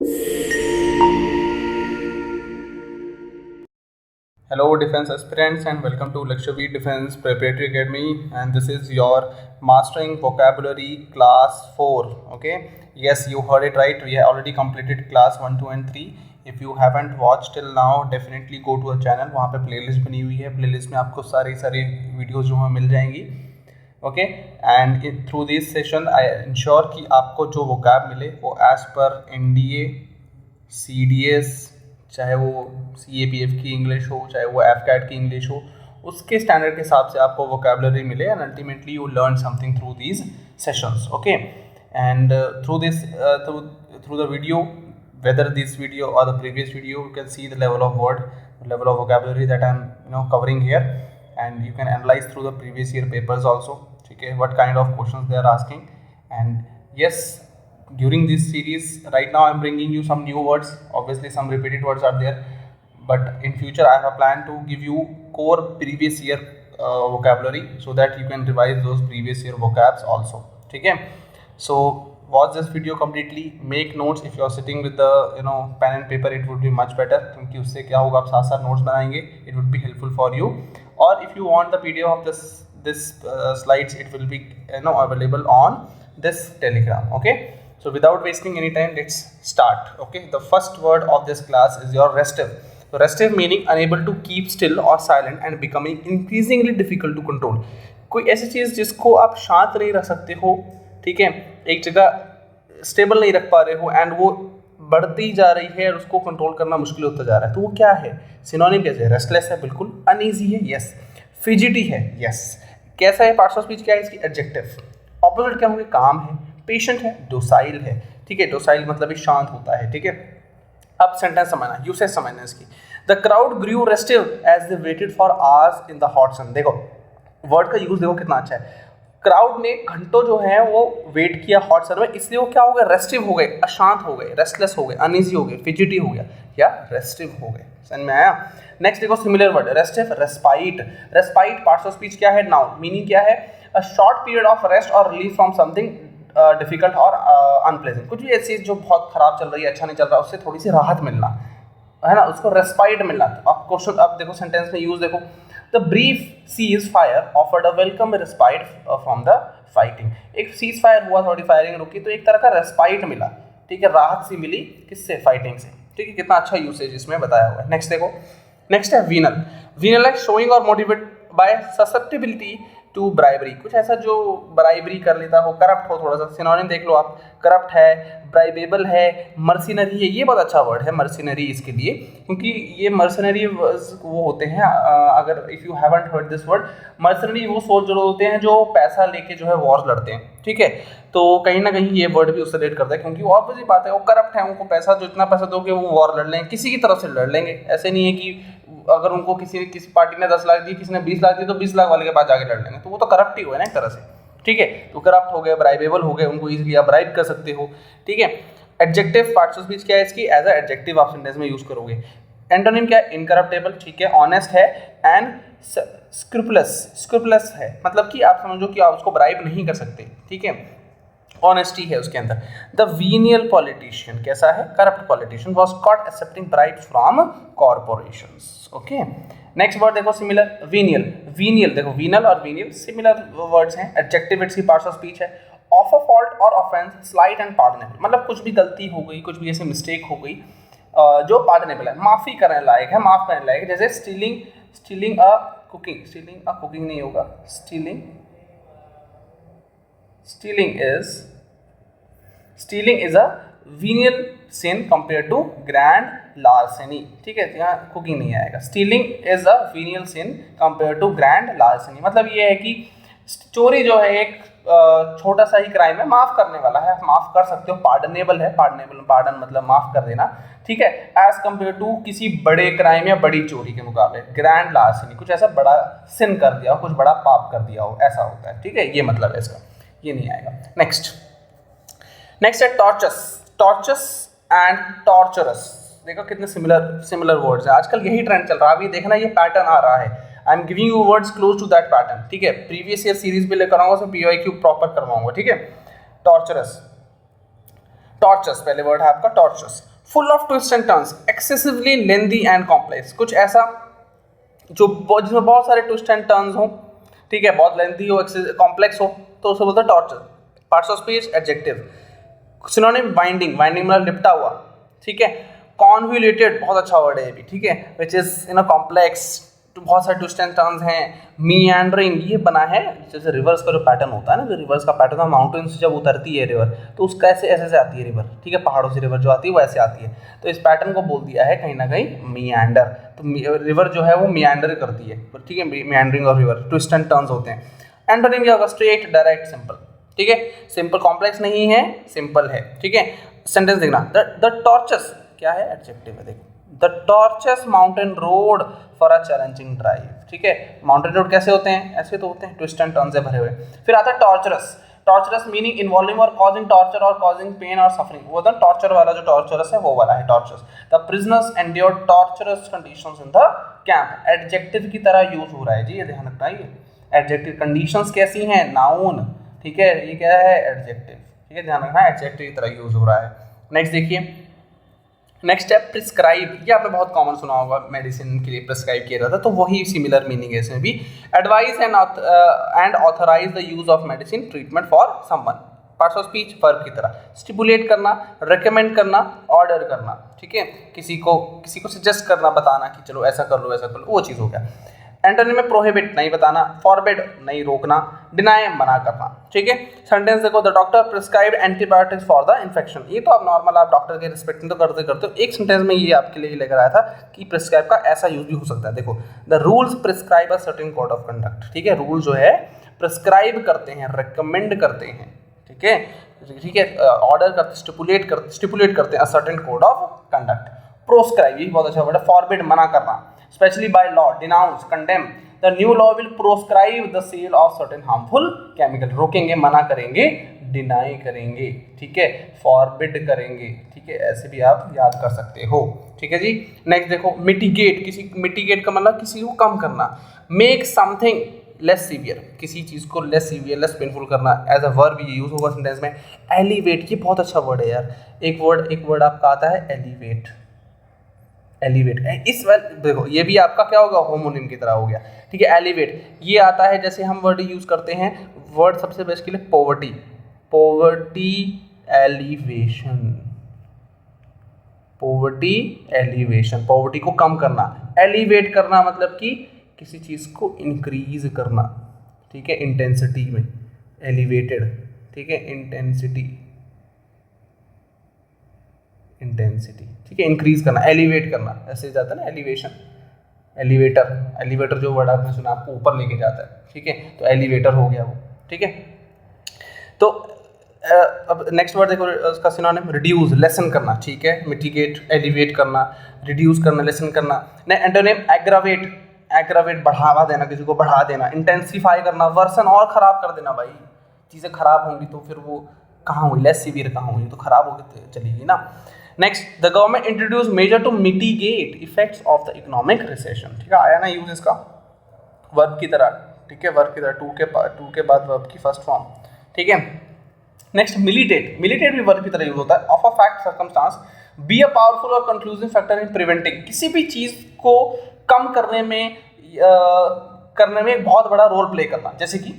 Hello, defense aspirants, and welcome to Lakshadweep Defense Preparatory Academy. And this is your Mastering Vocabulary Class 4. Okay, yes, you heard it right. We have already completed Class 1, 2, and 3. If you haven't watched till now, definitely go to our channel. वहाँ पे playlist बनी हुई है. Playlist में आपको सारी videos जो हैं मिल जाएंगी. Okay and through this session I ensure कि आपको जो vocab मिले वो एज पर NDA, CDS, चाहे वो CAPF की इंग्लिश हो, चाहे वो FCAT की इंग्लिश हो, उसके स्टैंडर्ड के हिसाब से आपको वोकेबलरी मिले and ultimately you learn something through these sessions. Okay and through the video, whether this video or the previous video, you can see the level of vocabulary that I'm covering here, and you can analyze through the previous year papers also. Okay, what kind of questions they are asking. And yes, during this series right now I'm bringing you some new words. Obviously some repeated words are there, but in future I have a plan to give you core previous year vocabulary so that you can revise those previous year vocabs also. Okay, so watch this video completely, make notes. If you are sitting with the pen and paper, it would be much better, क्योंकि उससे क्या होगा, आप साथ साथ notes बनाएंगे. It would be helpful for you. Or if you want the PDF of this slides, it will be available on this Telegram. Okay, so without wasting any time, let's start. Okay, the first word of this class is your restive. So restive meaning unable to keep still or silent and becoming increasingly difficult to control. कोई ऐसी चीज़ जिसको आप शांत नहीं रख सकते हो, ठीक है, एक जगह स्टेबल नहीं रख पा रहे हो एंड वो बढ़ती जा रही है और उसको कंट्रोल करना मुश्किल होता जा रहा है, तो वो क्या है? सिनोनिम कैसे है? रेस्टलेस है, बिल्कुल. अनईजी है, यस. फिजिटी है, यस. कैसा है? पार्ट्स ऑफ स्पीच क्या है इसकी? एडजेक्टिव. ऑपोजिट क्या होंगे? काम है. पेशेंट है, डोसाइल है, ठीक है. डोसाइल मतलब शांत होता है, ठीक है. अब सेंटेंस समझना, यूसेज समझना इसकी. The crowd grew restive as they waited for hours in the hot sun. देखो वर्ड का यूज देखो कितना अच्छा है. क्राउड ने घंटों जो है वो वेट किया हॉट सन में, इसलिए वो क्या हो गए? रेस्टिव हो गए, अशांत हो गए, रेस्टलेस हो गए, अनईजी हो गए, फिजिटी हो गया या रेस्टिव हो गए. समझ में आया? नेक्स्ट देखो similar word, restive, respite. Respite parts of speech क्या है? नाउन. मीनिंग क्या है? A short period of rest और रिलीफ फ्रॉम समथिंग डिफिकल्ट और अनप्लेजेंट. कुछ भी ऐसी चीज जो बहुत खराब चल रही है, अच्छा नहीं चल रहा, उससे थोड़ी सी राहत मिलना है ना, उसको रेस्पाइट मिलना. तो अब क्वेश्चन, अब देखो सेंटेंस में यूज देखो. The brief cease fire offered a welcome respite from the fighting. एक सीज फायर हुआ, थोड़ी फायरिंग रुकी, तो एक तरह का रेस्पाइट मिला, ठीक है, राहत सी मिली. किससे? फाइटिंग से. ठीक है, कितना अच्छा यूसेज इसमें बताया हुआ है. नेक्स्ट देखो, नेक्स्ट है वीनल. वीनल है शोइंग और motivate by susceptibility to bribery. कुछ ऐसा जो ब्राइबरी कर लेता हो, करप्ट हो थोड़ा सा. सिनोनिम देख लो आप. करप्ट है, ब्राइबेबल है, मर्सिनरी है. ये बहुत अच्छा वर्ड है मर्सिनरी इसके लिए, क्योंकि ये मर्सिनरी वो होते हैं, अगर if you haven't heard this word, mercenary वो सोल्जर होते हैं जो पैसा लेके जो है वॉर लड़ते हैं, ठीक है. तो कहीं ना कहीं ये वर्ड भी उससे रिलेट करता है, क्योंकि ऑब्वियसली बात है वो करप्ट है. उनको पैसा, जो इतना पैसा दोगे वो वॉर लड़ लेंगे, किसी की तरफ से लड़ लेंगे. ऐसे नहीं है कि अगर उनको किसी पार्टी ने 10 लाख दी, किसी ने 20 लाख दी, तो 20 लाख वाले के पास जाके लड़ लेंगे, तो वो तो करप्ट ही हुआ ना एक तरह से, ठीक है. तो करप्ट हो गए, ब्राइबेबल हो गए, उनको इजीली आप ब्राइब कर सकते हो, ठीक है. एडजेक्टिव पार्ट्स ऑफ स्पीच क्या है इसकी? एज अ एडजेक्टिव आप सेंटेंस में यूज करोगे. एंटोनिम क्या है? इनकरप्टेबल, ठीक है, ऑनेस्ट है एंड स्क्रूपुलस. स्क्रूपुलस है मतलब कि आप समझो कि आप उसको ब्राइब नहीं कर सकते, ठीक है. ऑनेस्टी है उसके अंदर. द वीनियल पॉलिटिशियन कैसा है? Corrupt politician was caught accepting bribes from corporations. Okay, next word देखो सिमिलर, वीनियल. वीनियल देखो, वीनल और वीनियल सिमिलर वर्ड्स हैं. Adjective its parts of speech है. ऑफ अ फॉल्ट और ऑफेंस, स्लाइट एंड पार्डनेबल. मतलब कुछ भी गलती हो गई, कुछ भी ऐसे मिस्टेक हो गई जो पार्डनेबल है, माफ़ी करने लायक है, माफ़ करने लायक है. जैसे stealing, stealing a cooking. Stealing a cooking नहीं होगा, stealing, stealing is a venial sin compare to grand larceny, ठीक है. यहाँ कुकिंग नहीं आएगा. Stealing is a venial sin compare to grand larceny. मतलब ये है कि चोरी जो है एक छोटा सा ही क्राइम है, माफ करने वाला है, माफ कर सकते हो, पार्डनेबल है. पार्डनेबल, पार्डन मतलब माफ कर देना, ठीक है. एज कंपेयर टू किसी बड़े क्राइम या बड़ी चोरी के मुकाबले. ग्रैंड लार्सेनी कुछ ऐसा बड़ा सिन कर दिया हो, कुछ बड़ा पाप कर दिया हो, ऐसा होता है, ठीक है. ये मतलब है इसका, ये नहीं आएगा. नेक्स्ट है टॉर्चस. Tortuous and torturers. देखो कितने सिमिलर वर्ड्स हैं. आजकल यही ट्रेंड चल रहा है. अभी देखना ये पैटर्न आ रहा है. I am giving you words close to that pattern, ठीक है. प्रीवियस ईयर सीरीज भी लेकर आऊंगा, उसमें PYQ प्रॉपर करवाऊंगा, ठीक है. टॉर्चरस. टॉर्चस, पहले वर्ड है आपका tortuous. Full of twist and turns, excessively lengthy and complex, कुछ ऐसा जो जिसमें बहुत सारे ट्विस्ट एंड टर्न्स हो, ठीक है, बहुत लेंथी हो, कॉम्प्लेक्स हो, तो उसे बोलते हैं torture. Parts of speech adjective. Synonym binding, binding मतलब लिपटा हुआ, ठीक है। कॉन्वोल्यूटेड, बहुत अच्छा वर्ड है ये भी, ठीक है, which is in a complex, तो बहुत सारे ट्विस्ट एंड टर्न्स हैं। मीएंडरिंग, ये बना है जैसे रिवर्स का जो पैटर्न होता है ना, जो रिवर्स का पैटर्न है, माउंटेन से जब उतरती है रिवर तो उसका ऐसे ऐसे से आती है रिवर, ठीक है, पहाड़ों से रिवर जो आती है वो ऐसे आती है, तो इस पैटर्न को बोल दिया है कहीं ना कहीं मीएंडर। तो रिवर जो है वो मीएंडर करती है, ठीक है, मीएंडरिंग और रिवर ट्विस्ट एंड टर्न्स होते हैं। एंटोनिम क्या होगा? स्ट्रेट, डायरेक्ट, सिंपल, ठीक है, सिंपल कॉम्प्लेक्स नहीं है, सिंपल है, ठीक है। सेंटेंस देखना, द टॉर्चस क्या है? एडजेक्टिव है, देखो, the tortuous mountain road for a challenging drive, ठीक है। माउंटेन रोड कैसे होते हैं? ऐसे तो होते हैं, ट्विस्ट एंड टर्न से भरे हुए। फिर आता है टॉर्चरस, टॉर्चरस मीनिंग इन्वॉल्विंग और कॉजिंग टॉर्चर और कॉजिंग पेन और सफरिंग, वो तो टॉर्चर वाला जो टॉर्चरस है वो वाला है torturers. The prisoners endured torturers conditions in the camp, adjective की तरह यूज हो रहा है जी, ये ध्यान रखना है। एडजेक्टिव कंडीशंस कैसी हैं? नाउन, ठीक है, ये क्या है? एडजेक्टिव, ठीक है, ध्यान रखना, एडजेक्टिव की तरह यूज हो रहा है। नेक्स्ट देखिए, नेक्स्ट है प्रिस्क्राइब, ये आपने बहुत कॉमन सुना होगा, मेडिसिन के लिए प्रिस्क्राइब किया जाता है, तो वही सिमिलर मीनिंग है इसमें भी। Advise and authorise the use of medicine treatment for someone, parts of speech verb की तरह। स्टिपुलेट करना, रेकमेंड करना, ऑर्डर करना, ठीक है, किसी को सजेस्ट करना, बताना कि चलो ऐसा कर लो, ऐसा कर लो, वो चीज़ हो गया। एंटोनिम में प्रोहिबिट, नहीं बताना, फॉरबिड, नहीं रोकना, डिनाई, मना करना, ठीक है। सेंटेंस देखो, the doctor prescribed antibiotics for the infection, ये तो आप नॉर्मल आप डॉक्टर के रिस्पेक्ट तो करते हो। एक सेंटेंस में ये आपके लिए लेकर आया था कि प्रिस्क्राइब का ऐसा यूज भी हो सकता है। देखो, the rules prescribe a certain code of conduct, ठीक है, रूल जो है प्रिस्क्राइब करते हैं, रिकमेंड करते हैं, ठीक है, ठीक है, ऑर्डर करते, स्टिपुलेट करते हैं a certain code of conduct. Proscribe, ये बहुत अच्छा वर्ड है। फॉरबिड, मना करना, especially by law, denounce, condemn. The new law will proscribe the sale of certain harmful chemical. रोकेंगे, मना करेंगे, डिनाई करेंगे, ठीक है, फॉरबिड करेंगे, ठीक है, ऐसे भी आप याद कर सकते हो, ठीक है जी। नेक्स्ट देखो, मिटिगेट, मिटिगेट का मतलब किसी को कम करना। मेक समथिंग लेस सीवियर, किसी चीज़ को लेस सीवियर, लेस पेनफुल करना, एज अ वर्ब ये यूज होगा सेंटेंस में। एलिवेट, ये बहुत अच्छा वर्ड है यार, एक वर्ड आपका आता है एलिवेट, एलिवेट, इस वर्ड देखो, ये भी आपका क्या होगा? होमोनिम की तरह हो गया, ठीक है। एलिवेट ये आता है, जैसे हम वर्ड यूज करते हैं, वर्ड सबसे बेस्ट के लिए poverty, poverty alleviation, poverty alleviation, poverty को कम करना। एलिवेट करना मतलब कि किसी चीज़ को इंक्रीज करना, ठीक है, इंटेंसिटी में, एलिवेटेड, ठीक है, इंटेंसिटी, ठीक है, इंक्रीज करना, एलिवेट करना, ऐसे जाता है ना एलिवेशन, एलिवेटर जो वर्ड आपने सुना, आपको ऊपर लेके जाता है, ठीक है, तो एलिवेटर हो गया वो, ठीक है। तो अब नेक्स्ट वर्ड देखो, उसका सिनोनिम रिड्यूस, लेसन करना, ठीक है, मिटिगेट, एलिवेट करना, रिड्यूस करना, लेसन करना। एंटोनिम एग्रावेट, बढ़ावा देना, किसी को बढ़ा देना। इंटेंसिफाई करना, वर्सन और खराब कर देना, भाई चीज़ें खराब होंगी तो फिर वो कहाँ हुई, लेस सीवियर कहाँ हुई, तो खराब होगी तो चलेगी ना। Next, the government introduce measure to mitigate effects of the economic recession, ठीक है, आया ना यूज इसका वर्ब की तरह, ठीक है, वर्ब की तरह, टू के बाद वर्ब की फर्स्ट फॉर्म, ठीक है। नेक्स्ट, मिलिटेट भी वर्ब की तरह यूज होता है। Of a fact circumstance, be a powerful और कंक्लूसिव फैक्टर इन प्रिवेंटिंग, किसी भी चीज को कम करने में एक बहुत बड़ा रोल प्ले करना, जैसे कि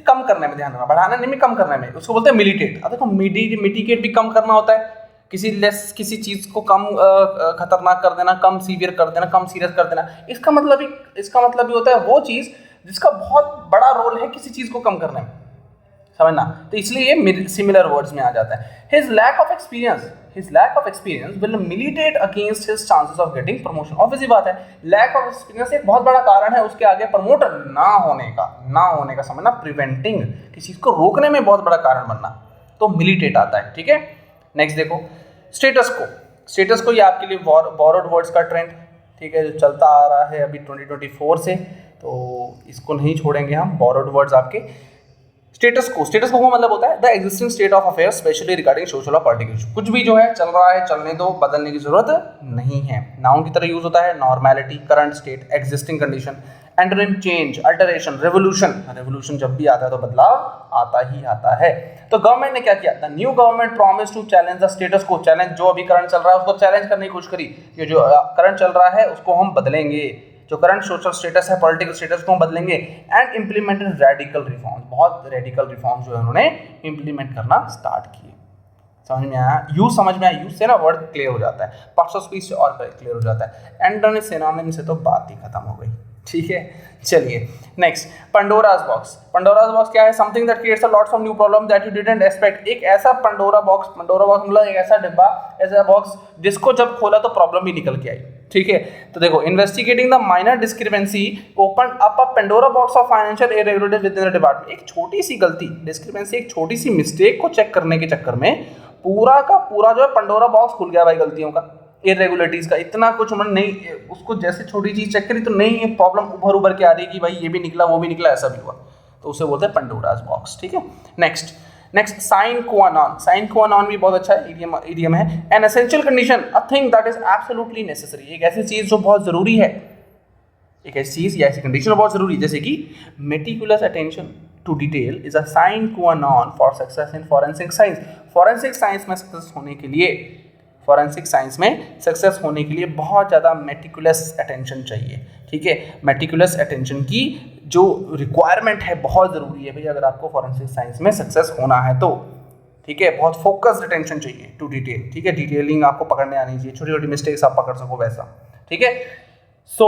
कम करने में, ध्यान रखना, बढ़ाना नहीं में, कम करने में, उसको बोलते हैं मिलिटेट। अब देखो, मिटिगेट भी कम करना होता है, किसी चीज को कम खतरनाक कर देना, कम सीवियर कर देना, कम सीरियस कर देना। इसका मतलब भी होता है वो चीज जिसका बहुत बड़ा रोल है किसी चीज को कम करने में, समझना, तो इसलिए ये सिमिलर वर्ड्स में आ जाता है। His lack of experience will militate against his chances of getting promotion. Obviously बात है, लैक ऑफ एक्सपीरियंस एक बहुत बड़ा कारण है उसके आगे प्रमोट ना होने का, समझना, प्रिवेंटिंग, किसी चीज को रोकने में बहुत बड़ा कारण बनना, तो मिलिटेट आता है, ठीक है। नेक्स्ट देखो, स्टेटस को, ये आपके लिए बोरोड वर्ड्स का ट्रेंड, ठीक है, जो चलता आ रहा है अभी 2024 से, तो इसको नहीं छोड़ेंगे हम, बोरोड वर्ड्स आपके। स्टेटस को मतलब होता है the existing state of affairs specially regarding social और पॉलिटिकल इशू, कुछ भी जो है चल रहा है, चलने दो, बदलने की जरूरत नहीं है। नाउन की तरह यूज होता है, normality, current state, existing condition. Antonym change, alteration, revolution. Revolution जब भी आता है तो बदलाव आता ही आता है। तो गवर्नमेंट ने क्या किया, the new government promise to challenge the status quo, challenge जो अभी करंट चल रहा है उसको चैलेंज करने की कोशिश करी, ये जो करंट चल रहा है उसको हम बदलेंगे, जो करंट सोशल स्टेटस है, पॉलिटिकल स्टेटस को हम बदलेंगे। एंड इम्प्लीमेंटेड रेडिकल रिफॉर्म्स, बहुत रेडिकल रिफॉर्म्स जो है उन्होंने इम्प्लीमेंट करना स्टार्ट किए। समझ में आया, यूज समझ में आया, यूज से ना वर्ड क्लियर हो जाता है, पार्ट्स ऑफ स्पीच से और क्लियर हो जाता है। एंटोनिम सिनोनिम से तो बात ही खत्म हो गई। ठीक है, चलिए next, Pandora's box. Pandora's box क्या है, something that creates a lots of new problem that you didn't expect. एक ऐसा पंडोरा बॉक्स मतलब एक ऐसा डिब्बा, ऐसा बॉक्स जिसको जब खोला तो प्रॉब्लम ही निकल के आई। ठीक है, तो देखो, investigating the minor discrepancy open up a Pandora box of financial irregularities with in the department. एक छोटी सी गलती, डिस्क्रिपेंसी, एक छोटी सी मिस्टेक को चेक करने के चक्कर में पूरा का पूरा जो है पंडोरा बॉक्स खुल गया भाई, गलतियों का, इरेगुलरिटीज का। इतना कुछ उन्होंने नहीं, उसको जैसे छोटी चीज चेक करी तो नहीं प्रॉब्लम उभर के आ रही कि भाई ये भी निकला वो भी निकला, ऐसा भी हुआ, तो उसे बोलते हैं पंडोराज बॉक्स। ठीक है, next sign qua non. Sign qua non भी बहुत अच्छा इडियम है। An essential condition, a thing that is absolutely necessary. एक ऐसी चीज जो बहुत जरूरी है, एक ऐसी चीज या ऐसी कंडीशन बहुत जरूरी, जैसे कि meticulous attention to detail is a sine qua non for success in forensic science. Forensic science में सक्सेस होने के लिए, फॉरेंसिक साइंस में सक्सेस होने के लिए बहुत ज़्यादा मेटिकुलस अटेंशन चाहिए। ठीक है, मेटिकुलस अटेंशन की जो रिक्वायरमेंट है बहुत ज़रूरी है भाई, अगर आपको फॉरेंसिक साइंस में सक्सेस होना है तो। ठीक है, बहुत फोकस्ड अटेंशन चाहिए टू डिटेल। ठीक है, डिटेलिंग आपको पकड़ने आनी चाहिए, छोटी छोटी मिस्टेक्स आप पकड़ सको वैसा। ठीक है, so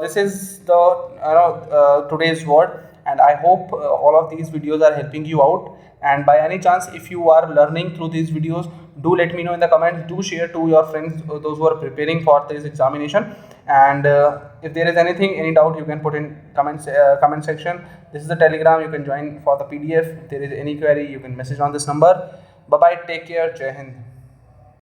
this is the today's word, and I hope all of these videos are helping you out. And by any chance, if you are learning through these videos, do let me know in the comments. Do share to your friends, those who are preparing for this examination. And if there is anything, any doubt, you can put in comment section. This is the Telegram, you can join for the PDF. If there is any query, you can message on this number. Bye bye, take care, Jai Hind.